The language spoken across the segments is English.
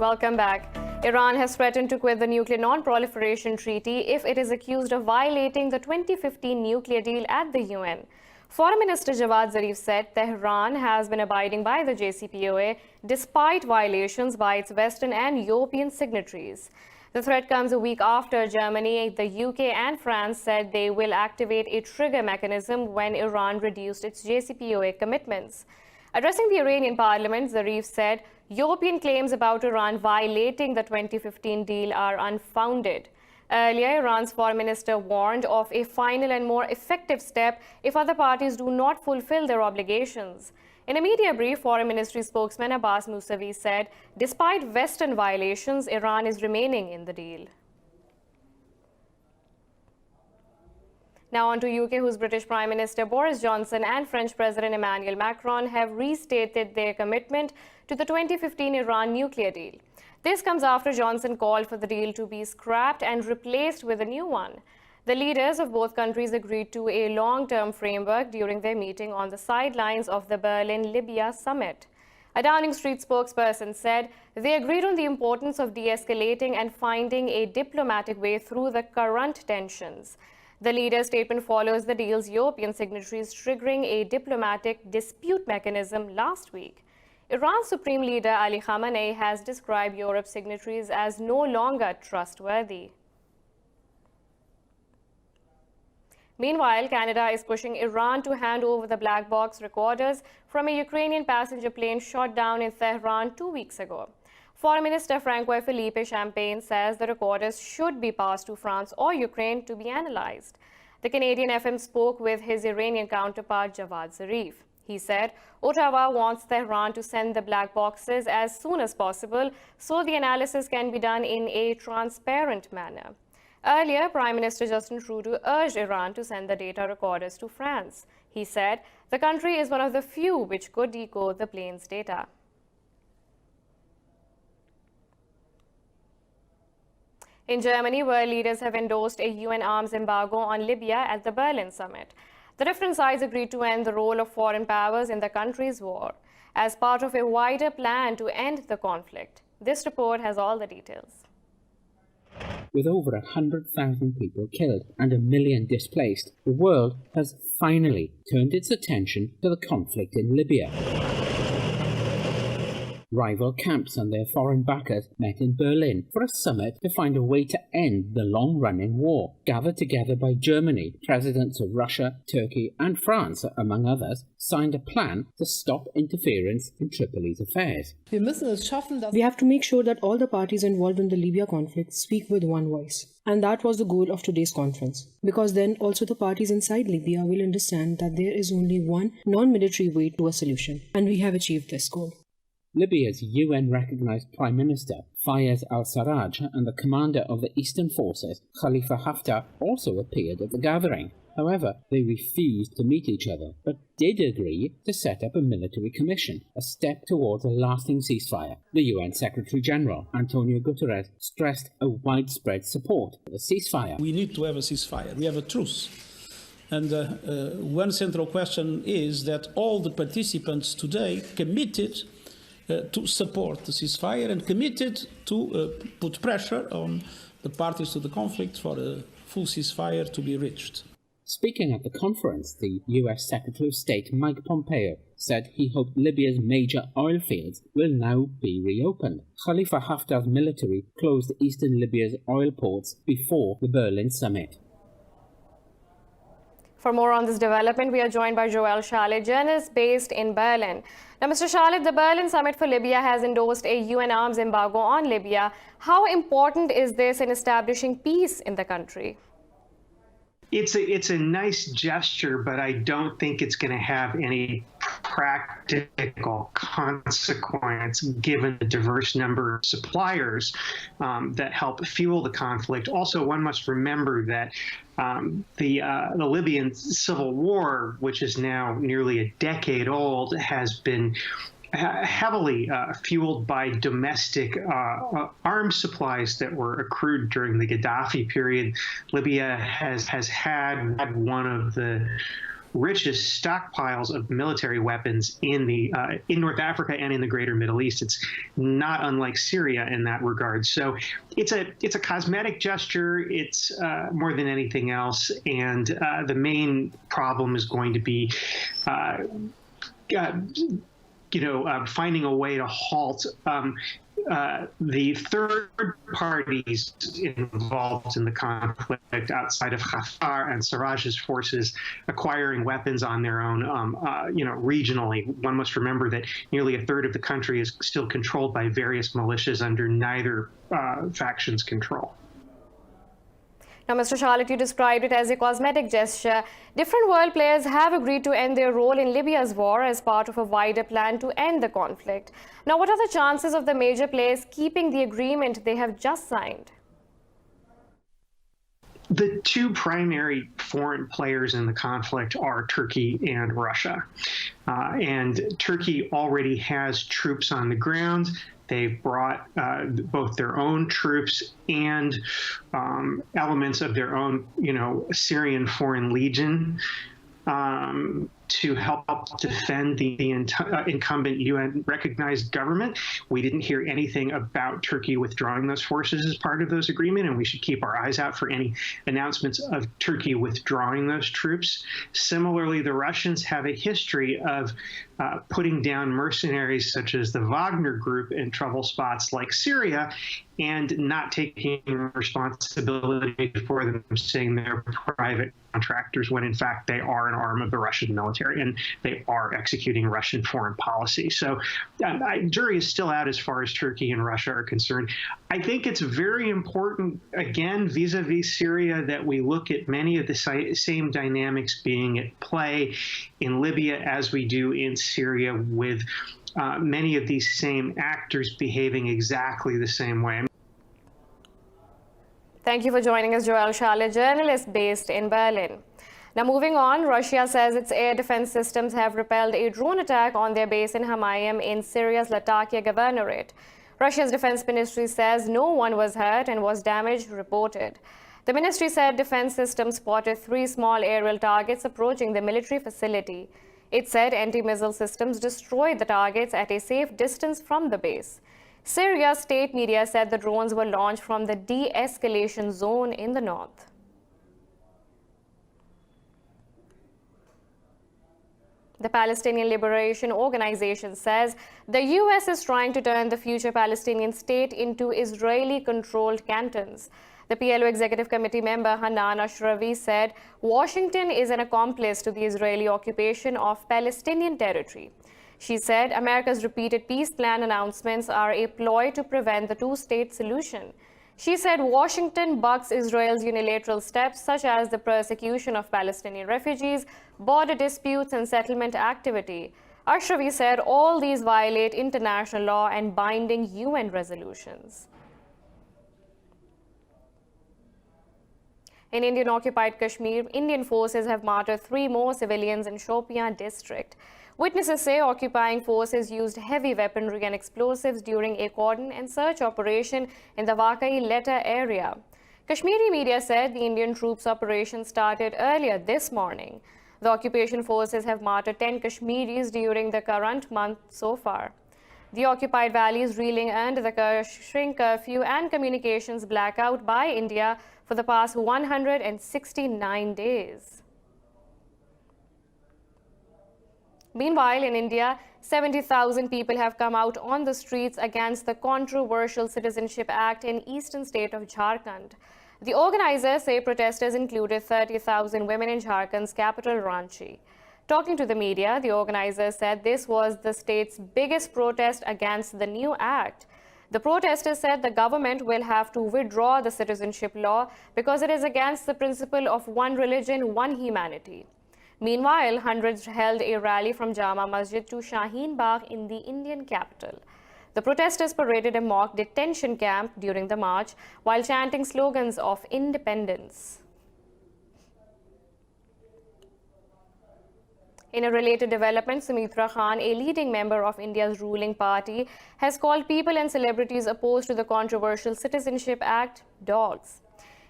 Welcome back. Iran has threatened to quit the Nuclear Non-Proliferation Treaty if it is accused of violating the 2015 nuclear deal at the UN. Foreign Minister Javad Zarif said Tehran has been abiding by the JCPOA despite violations by its Western and European signatories. The threat comes a week after Germany, the UK and France said they will activate a trigger mechanism when Iran reduced its JCPOA commitments. Addressing the Iranian parliament, Zarif said European claims about Iran violating the 2015 deal are unfounded. Earlier, Iran's foreign minister warned of a final and more effective step if other parties do not fulfill their obligations. In a media brief, Foreign Ministry spokesman Abbas Mousavi said, despite Western violations, Iran is remaining in the deal. Now on to UK, whose British Prime Minister Boris Johnson and French President Emmanuel Macron have restated their commitment to the 2015 Iran nuclear deal. This comes after Johnson called for the deal to be scrapped and replaced with a new one. The leaders of both countries agreed to a long-term framework during their meeting on the sidelines of the Berlin-Libya summit. A Downing Street spokesperson said they agreed on the importance of de-escalating and finding a diplomatic way through the current tensions. The leader's statement follows the deal's European signatories triggering a diplomatic dispute mechanism last week. Iran's Supreme Leader Ali Khamenei has described Europe's signatories as no longer trustworthy. Meanwhile, Canada is pushing Iran to hand over the black box recorders from a Ukrainian passenger plane shot down in Tehran 2 weeks ago. Foreign Minister Francois-Philippe Champagne says the recorders should be passed to France or Ukraine to be analyzed. The Canadian FM spoke with his Iranian counterpart Javad Zarif. He said Ottawa wants Tehran to send the black boxes as soon as possible so the analysis can be done in a transparent manner. Earlier, Prime Minister Justin Trudeau urged Iran to send the data recorders to France. He said the country is one of the few which could decode the plane's data. In Germany, world leaders have endorsed a UN arms embargo on Libya at the Berlin summit. The different sides agreed to end the role of foreign powers in the country's war as part of a wider plan to end the conflict. This report has all the details. With over 100,000 people killed and 1 million displaced, the world has finally turned its attention to the conflict in Libya. Rival camps and their foreign backers met in Berlin for a summit to find a way to end the long-running war. Gathered together by Germany, presidents of Russia, Turkey and France, among others, signed a plan to stop interference in Tripoli's affairs. We have to make sure that all the parties involved in the Libya conflict speak with one voice. And that was the goal of today's conference. Because then also the parties inside Libya will understand that there is only one non-military way to a solution. And we have achieved this goal. Libya's UN-recognized Prime Minister, Fayez al-Sarraj, and the commander of the Eastern Forces, Khalifa Haftar, also appeared at the gathering. However, they refused to meet each other, but did agree to set up a military commission, a step towards a lasting ceasefire. The UN Secretary-General, Antonio Guterres, stressed a widespread support for the ceasefire. We need to have a ceasefire. We have a truce. And one central question is that all the participants today committed to support the ceasefire and committed to put pressure on the parties to the conflict for a full ceasefire to be reached. Speaking at the conference, the US Secretary of State Mike Pompeo said he hoped Libya's major oil fields will now be reopened. Khalifa Haftar's military closed eastern Libya's oil ports before the Berlin summit. For more on this development, we are joined by Joel Shalit, journalist based in Berlin. Now, Mr. Shalit, the Berlin summit for Libya has endorsed a UN arms embargo on Libya. How important is this in establishing peace in the country? It's a nice gesture, but I don't think it's going to have any practical consequence given the diverse number of suppliers that help fuel the conflict. Also, one must remember that the Libyan civil war, which is now nearly a decade old, has been heavily fueled by domestic arms supplies that were accrued during the Gaddafi period. Libya has had one of the richest stockpiles of military weapons in North Africa and in the greater Middle East. It's not unlike Syria in that regard. So it's a cosmetic gesture. It's more than anything else. And the main problem is going to be finding a way to halt the third parties involved in the conflict outside of Haftar and Sarraj's forces acquiring weapons on their own, regionally. One must remember that nearly a third of the country is still controlled by various militias under neither faction's control. Now, Mr. Charlotte, you described it as a cosmetic gesture. Different world players have agreed to end their role in Libya's war as part of a wider plan to end the conflict. Now, what are the chances of the major players keeping the agreement they have just signed? The two primary foreign players in the conflict are Turkey and Russia. And Turkey already has troops on the ground. They've brought both their own troops and elements of their own, Syrian Foreign Legion to help defend the incumbent UN-recognized government. We didn't hear anything about Turkey withdrawing those forces as part of those agreements, and we should keep our eyes out for any announcements of Turkey withdrawing those troops. Similarly, the Russians have a history of putting down mercenaries such as the Wagner Group in trouble spots like Syria and not taking responsibility for them, saying they're private contractors when in fact they are an arm of the Russian military and they are executing Russian foreign policy. So jury is still out as far as Turkey and Russia are concerned. I think it's very important, again, vis-a-vis Syria, that we look at many of the same dynamics being at play in Libya as we do in Syria, with many of these same actors behaving exactly the same way. Thank you for joining us, Joel Charlotte, journalist based in Berlin. Now, moving on, Russia says its air defense systems have repelled a drone attack on their base in Hamaim in Syria's Latakia Governorate. Russia's defense ministry says no one was hurt and was damage reported. The ministry said defense systems spotted 3 small aerial targets approaching the military facility. It said anti-missile systems destroyed the targets at a safe distance from the base. Syria's state media said the drones were launched from the de-escalation zone in the north. The Palestinian Liberation Organization says the U.S. is trying to turn the future Palestinian state into Israeli-controlled cantons. The PLO Executive Committee member Hanan Ashravi said Washington is an accomplice to the Israeli occupation of Palestinian territory. She said America's repeated peace plan announcements are a ploy to prevent the two-state solution. She said Washington bucks Israel's unilateral steps such as the persecution of Palestinian refugees, border disputes and settlement activity. Ashravi said all these violate international law and binding UN resolutions. In Indian-occupied Kashmir, Indian forces have martyred 3 more civilians in Shopian district. Witnesses say occupying forces used heavy weaponry and explosives during a cordon and search operation in the Wakai-Letta area. Kashmiri media said the Indian troops' operation started earlier this morning. The occupation forces have martyred 10 Kashmiris during the current month so far. The occupied valleys reeling under the Kashmir curfew and communications blackout by India for the past 169 days. Meanwhile, in India, 70,000 people have come out on the streets against the controversial Citizenship Act in eastern state of Jharkhand. The organizers say protesters included 30,000 women in Jharkhand's capital, Ranchi. Talking to the media, the organizers said this was the state's biggest protest against the new act. The protesters said the government will have to withdraw the citizenship law because it is against the principle of one religion, one humanity. Meanwhile, hundreds held a rally from Jama Masjid to Shaheen Bagh in the Indian capital. The protesters paraded a mock detention camp during the march while chanting slogans of independence. In a related development, Sumitra Khan, a leading member of India's ruling party, has called people and celebrities opposed to the controversial Citizenship Act dogs.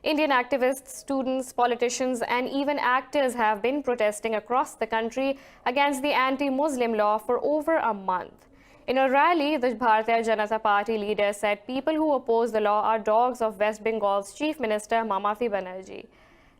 Indian activists, students, politicians, and even actors have been protesting across the country against the anti-Muslim law for over a month. In a rally, the Bharatiya Janata Party leader said people who oppose the law are dogs of West Bengal's Chief Minister Mamata Banerjee.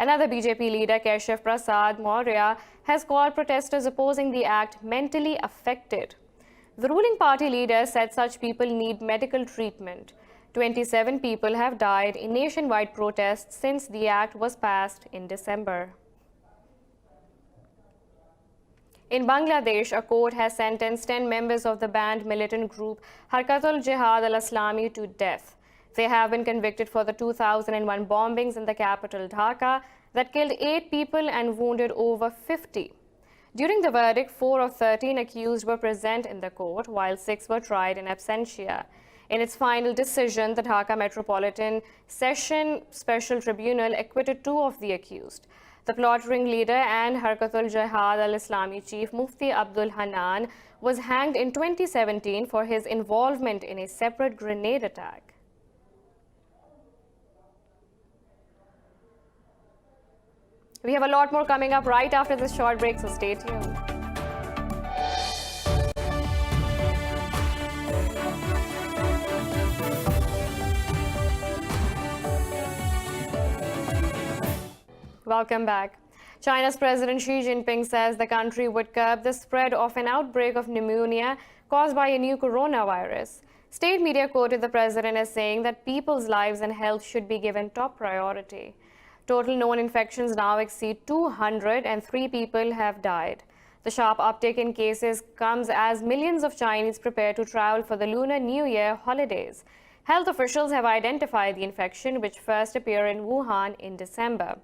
Another BJP leader, Keshav Prasad Maurya, has called protesters opposing the act mentally affected. The ruling party leader said such people need medical treatment. 27 people have died in nationwide protests since the act was passed in December. In Bangladesh, a court has sentenced 10 members of the banned militant group Harkatul Jihad al-Islami to death. They have been convicted for the 2001 bombings in the capital Dhaka that killed 8 people and wounded over 50. During the verdict, 4 of 13 accused were present in the court, while 6 were tried in absentia. In its final decision, the Dhaka Metropolitan Session Special Tribunal acquitted 2 of the accused. The plot ringleader and Harkatul Jihad al-Islami chief Mufti Abdul Hanan was hanged in 2017 for his involvement in a separate grenade attack. We have a lot more coming up right after this short break, so stay tuned. Welcome back. China's President Xi Jinping says the country would curb the spread of an outbreak of pneumonia caused by a new coronavirus. State media quoted the president as saying that people's lives and health should be given top priority. Total known infections now exceed 200 and 3 people have died. The sharp uptick in cases comes as millions of Chinese prepare to travel for the Lunar New Year holidays. Health officials have identified the infection, which first appeared in Wuhan in December.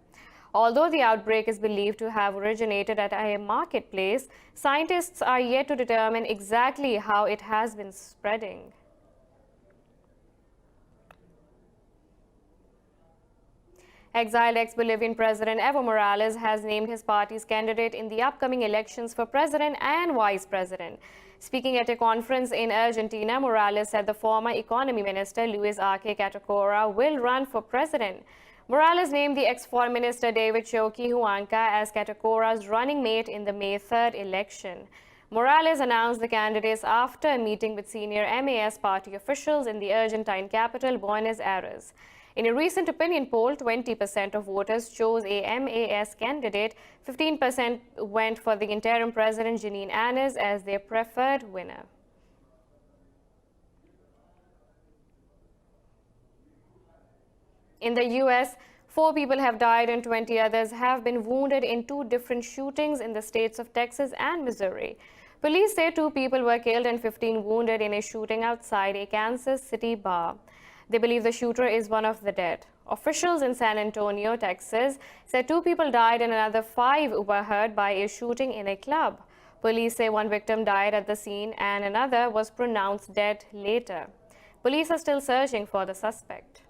Although the outbreak is believed to have originated at a marketplace, scientists are yet to determine exactly how it has been spreading. Exiled ex-Bolivian President Evo Morales has named his party's candidate in the upcoming elections for president and vice president. Speaking at a conference in Argentina, Morales said the former economy minister Luis Arce Catacora will run for president. Morales named the ex-foreign minister David Choque Huanca as Catacora's running mate in the May 3rd election. Morales announced the candidates after a meeting with senior MAS party officials in the Argentine capital, Buenos Aires. In a recent opinion poll, 20% of voters chose a MAS candidate, 15% went for the interim president Jeanine Áñez as their preferred winner. In the U.S., 4 people have died and 20 others have been wounded in 2 different shootings in the states of Texas and Missouri. Police say 2 people were killed and 15 wounded in a shooting outside a Kansas City bar. They believe the shooter is one of the dead. Officials in San Antonio, Texas, said 2 people died and another 5 were hurt by a shooting in a club. Police say 1 victim died at the scene and another was pronounced dead later. Police are still searching for the suspect.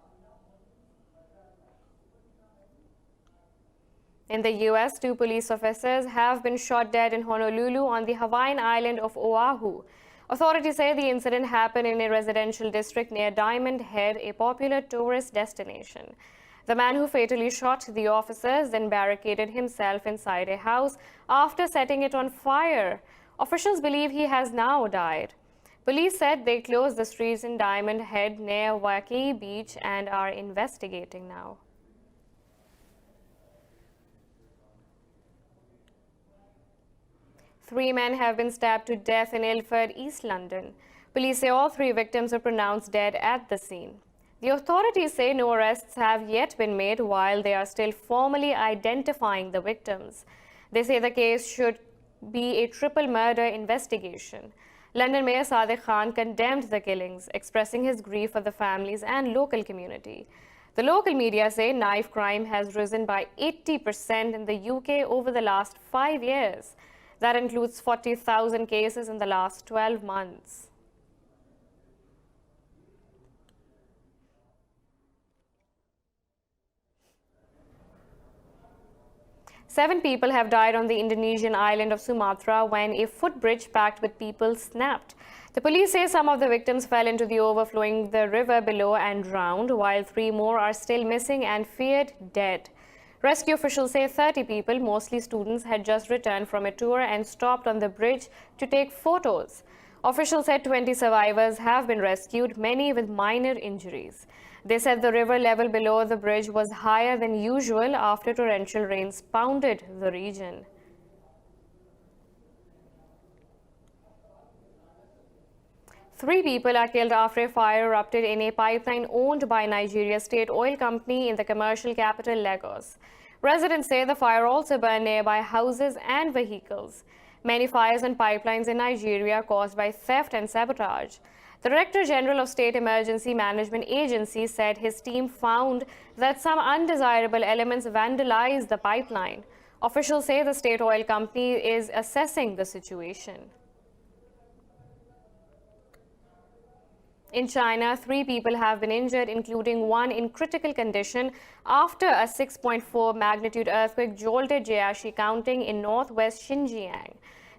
In the U.S., 2 police officers have been shot dead in Honolulu on the Hawaiian island of Oahu. Authorities say the incident happened in a residential district near Diamond Head, a popular tourist destination. The man who fatally shot the officers then barricaded himself inside a house after setting it on fire. Officials believe he has now died. Police said they closed the streets in Diamond Head near Waikiki Beach and are investigating now. Three men have been stabbed to death in Ilford, East London. Police say all 3 victims were pronounced dead at the scene. The authorities say no arrests have yet been made while they are still formally identifying the victims. They say the case should be a triple murder investigation. London Mayor Sadiq Khan condemned the killings, expressing his grief for the families and local community. The local media say knife crime has risen by 80% in the UK over the last 5 years. That includes 40,000 cases in the last 12 months. 7 people have died on the Indonesian island of Sumatra when a footbridge packed with people snapped. The police say some of the victims fell into the overflowing the river below and drowned, while 3 more are still missing and feared dead. Rescue officials say 30 people, mostly students, had just returned from a tour and stopped on the bridge to take photos. Officials said 20 survivors have been rescued, many with minor injuries. They said the river level below the bridge was higher than usual after torrential rains pounded the region. Three people are killed after a fire erupted in a pipeline owned by Nigeria's state oil company in the commercial capital, Lagos. Residents say the fire also burned nearby houses and vehicles. Many fires on pipelines in Nigeria are caused by theft and sabotage. The Director General of State Emergency Management Agency said his team found that some undesirable elements vandalized the pipeline. Officials say the state oil company is assessing the situation. In China, 3 people have been injured, including 1 in critical condition after a 6.4 magnitude earthquake jolted Jiaxi County in northwest Xinjiang.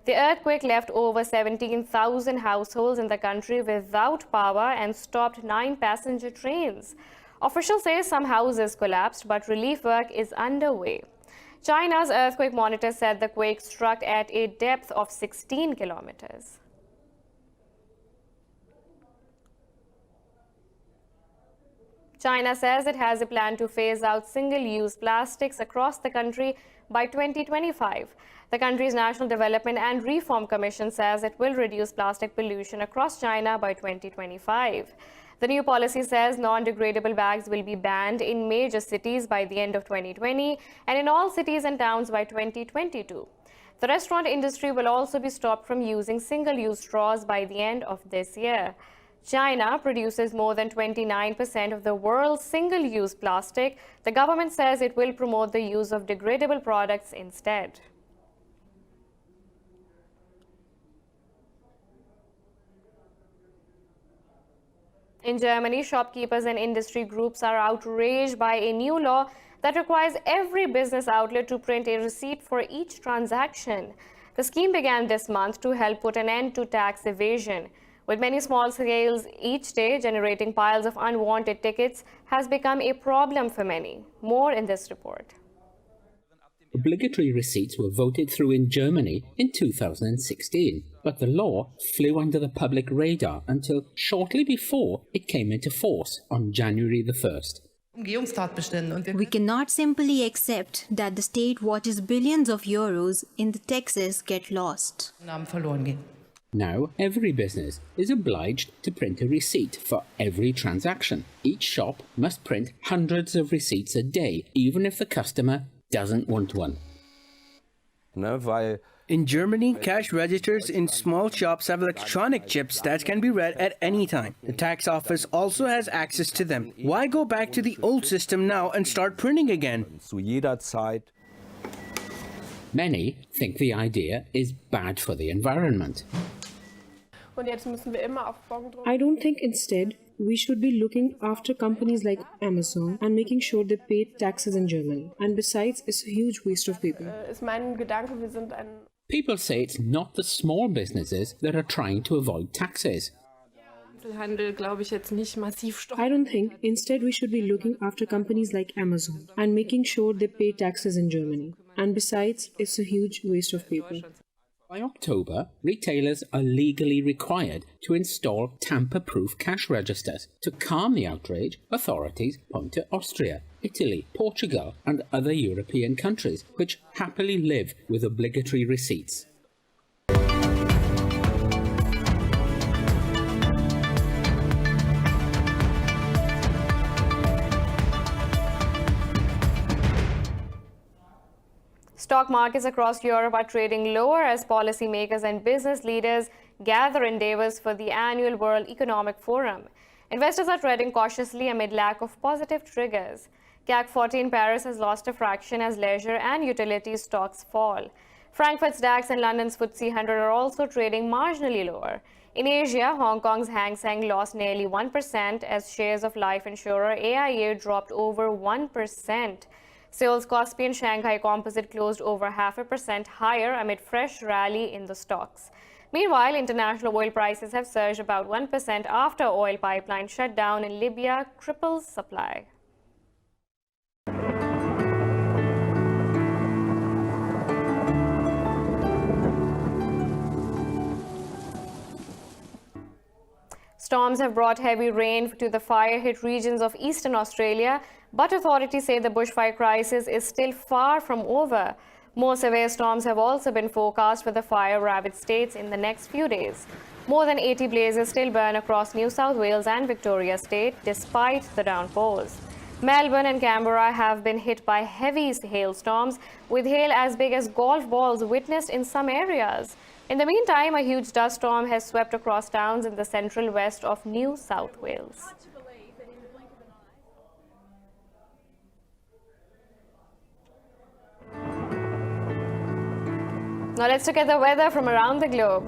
The earthquake left over 17,000 households in the country without power and stopped 9 passenger trains. Officials say some houses collapsed, but relief work is underway. China's earthquake monitor said the quake struck at a depth of 16 kilometers. China says it has a plan to phase out single-use plastics across the country by 2025. The country's National Development and Reform Commission says it will reduce plastic pollution across China by 2025. The new policy says non-degradable bags will be banned in major cities by the end of 2020 and in all cities and towns by 2022. The restaurant industry will also be stopped from using single-use straws by the end of this year. China produces more than 29% of the world's single-use plastic. The government says it will promote the use of degradable products instead. In Germany, shopkeepers and industry groups are outraged by a new law that requires every business outlet to print a receipt for each transaction. The scheme began this month to help put an end to tax evasion. With many small sales each day, generating piles of unwanted tickets has become a problem for many. More in this report. Obligatory receipts were voted through in Germany in 2016, but the law flew under the public radar until shortly before it came into force on January the 1st. We cannot simply accept that the state watches billions of euros in the taxes get lost. Now, every business is obliged to print a receipt for every transaction. Each shop must print hundreds of receipts a day, even if the customer doesn't want one. In Germany, cash registers in small shops have electronic chips that can be read at any time. The tax office also has access to them. Why go back to the old system now and start printing again? Many think the idea is bad for the environment. I don't think instead we should be looking after companies like Amazon and making sure they pay taxes in Germany. And besides, it's a huge waste of paper. People say it's not the small businesses that are trying to avoid taxes. I don't think. Instead, we should be looking after companies like Amazon and making sure they pay taxes in Germany. And besides, it's a huge waste of paper. By October, retailers are legally required to install tamper-proof cash registers. To calm the outrage, authorities point to Austria, Italy, Portugal, and other European countries, which happily live with obligatory receipts. Stock markets across Europe are trading lower as policymakers and business leaders gather in Davos for the annual World Economic Forum. Investors are treading cautiously amid lack of positive triggers. CAC 40 in Paris has lost a fraction as leisure and utility stocks fall. Frankfurt's DAX and London's FTSE 100 are also trading marginally lower. In Asia, Hong Kong's Hang Seng lost nearly 1% as shares of life insurer AIA dropped over 1%. Seoul's Kospi and Shanghai Composite closed over 0.5% higher amid fresh rally in the stocks. Meanwhile, international oil prices have surged about 1% after oil pipeline shutdown in Libya cripples supply. Storms have brought heavy rain to the fire-hit regions of eastern Australia, but authorities say the bushfire crisis is still far from over. More severe storms have also been forecast for the fire-ravaged states in the next few days. More than 80 blazes still burn across New South Wales and Victoria State despite the downpours. Melbourne and Canberra have been hit by heavy hailstorms, with hail as big as golf balls witnessed in some areas. In the meantime, a huge dust storm has swept across towns in the central west of New South Wales. Now let's look at the weather from around the globe.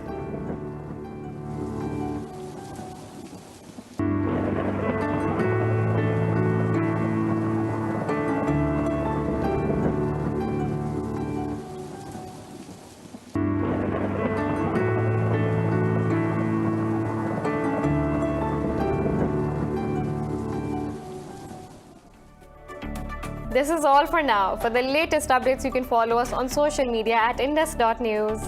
This is all for now. For the latest updates, you can follow us on social media at indus.news.